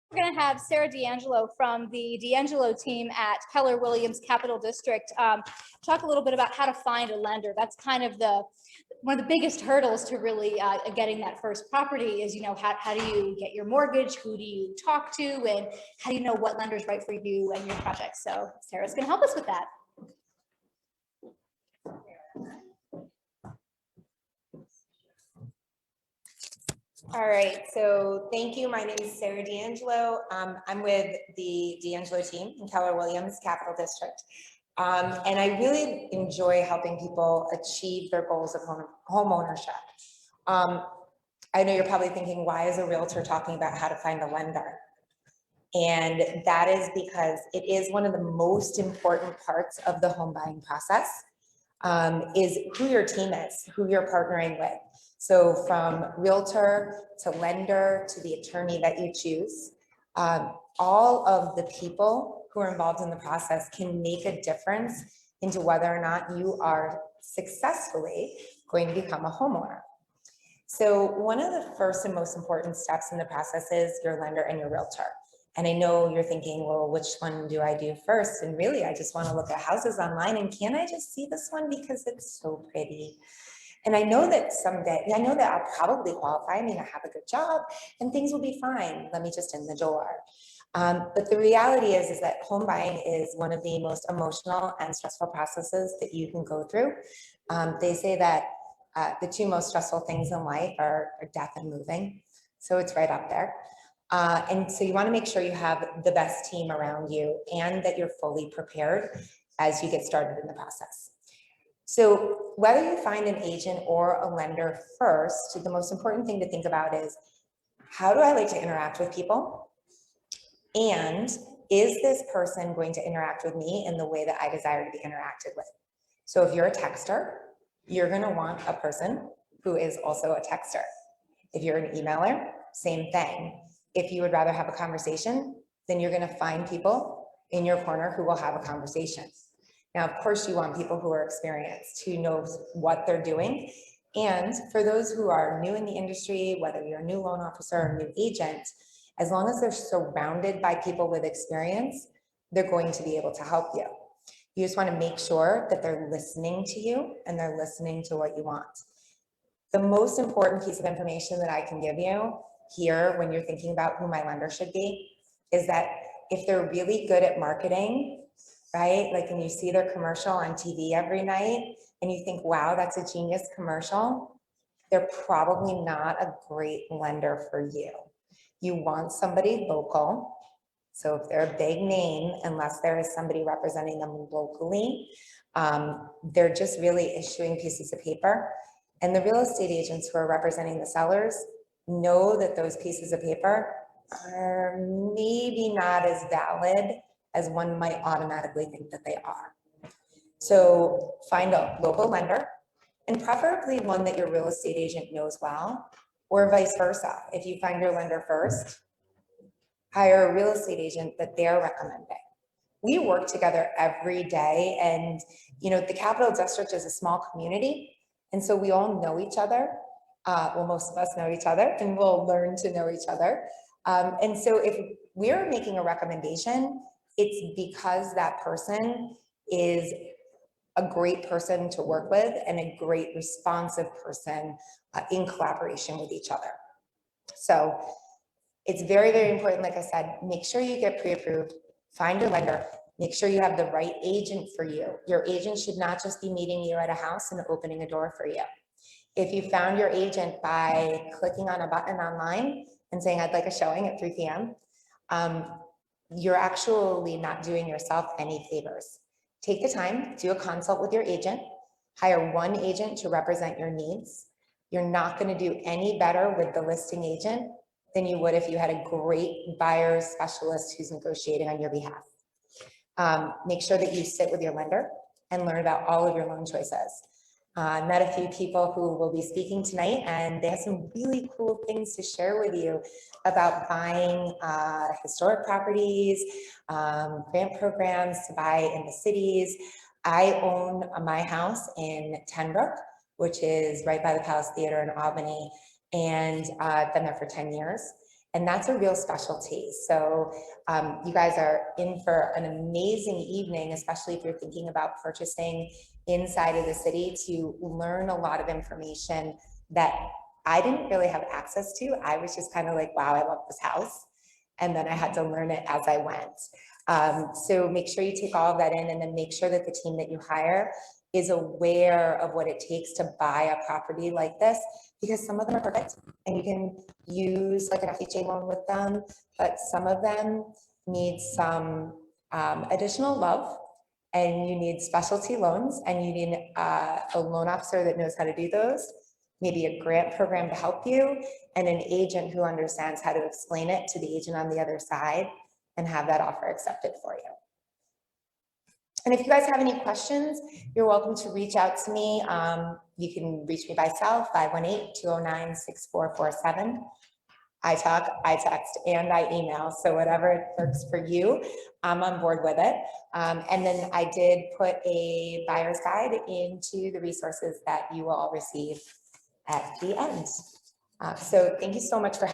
We're going to have Sarah D'Angelo from the D'Angelo team at Keller Williams Capital District talk a little bit about how to find a lender. That's kind of one of the biggest hurdles to really getting that first property is, how do you get your mortgage? Who do you talk to? And how do you know what lender is right for you and your project? So Sarah's going to help us with that. All right, so thank you. My name is Sarah D'Angelo. I'm with the D'Angelo team in Keller Williams Capital District. And I really enjoy helping people achieve their goals of home ownership. I know you're probably thinking, why is a realtor talking about how to find a lender? And that is because it is one of the most important parts of the home buying process, is who your team is, who you're partnering with. So from realtor to lender to the attorney that you choose, all of the people who are involved in the process can make a difference into whether or not you are successfully going to become a homeowner. So one of the first and most important steps in the process is your lender and your realtor. And I know you're thinking, well, which one do I do first? And really, I just want to look at houses online, and can I just see this one because it's so pretty? And I know that someday, I know that I'll probably qualify. I mean, I have a good job and things will be fine. Let me just in the door. But the reality is that home buying is one of the most emotional and stressful processes that you can go through. They say that the two most stressful things in life are death and moving. So it's right up there. And so you want to make sure you have the best team around you and that you're fully prepared as you get started in the process. So whether you find an agent or a lender first, the most important thing to think about is, how do I like to interact with people? And is this person going to interact with me in the way that I desire to be interacted with? So if you're a texter, you're going to want a person who is also a texter. If you're an emailer, same thing. If you would rather have a conversation, then you're going to find people in your corner who will have a conversation. Now, of course, you want people who are experienced, who knows what they're doing. And for those who are new in the industry, whether you're a new loan officer or a new agent, as long as they're surrounded by people with experience, they're going to be able to help you. You just want to make sure that they're listening to you and they're listening to what you want. The most important piece of information that I can give you here when you're thinking about who my lender should be is that if they're really good at marketing, right? Like when you see their commercial on TV every night and you think, wow, that's a genius commercial, they're probably not a great lender for you. You want somebody local. So if they're a big name, unless there is somebody representing them locally, they're just really issuing pieces of paper. And the real estate agents who are representing the sellers know that those pieces of paper are maybe not as valid as one might automatically think that they are. So find a local lender, and preferably one that your real estate agent knows well, or vice versa. If you find your lender first, hire a real estate agent that they're recommending. We work together every day, and the Capital District is a small community, and so we all know each other. Well, most of us know each other, and we'll learn to know each other. And so if we're making a recommendation, it's because that person is a great person to work with and a great responsive person in collaboration with each other. So it's very, very important, like I said, make sure you get pre-approved, find your lender, make sure you have the right agent for you. Your agent should not just be meeting you at a house and opening a door for you. If you found your agent by clicking on a button online and saying, I'd like a showing at 3 p.m., you're actually not doing yourself any favors. Take the time, do a consult with your agent, hire one agent to represent your needs. You're not going to do any better with the listing agent than you would if you had a great buyer specialist who's negotiating on your behalf. Make sure that you sit with your lender and learn about all of your loan choices. I met a few people who will be speaking tonight, and they have some really cool things to share with you about buying historic properties, grant programs to buy in the cities. I own my house in Tenbrook, which is right by the Palace Theater in Albany, and I've been there for 10 years. And that's a real specialty. So you guys are in for an amazing evening, especially if you're thinking about purchasing inside of the city, to learn a lot of information that I didn't really have access to. I was just kind of like, wow, I love this house. And then I had to learn it as I went. So make sure you take all of that in, and then make sure that the team that you hire is aware of what it takes to buy a property like this, because some of them are perfect and you can use like an FHA loan with them, but some of them need some additional love, and you need specialty loans, and you need a loan officer that knows how to do those, maybe a grant program to help you, and an agent who understands how to explain it to the agent on the other side and have that offer accepted for you. And if you guys have any questions, you're welcome to reach out to me. You can reach me by cell, 518-209-6447. I talk, I text, and I email. So whatever works for you, I'm on board with it. And then I did put a buyer's guide into the resources that you will all receive at the end. So thank you so much for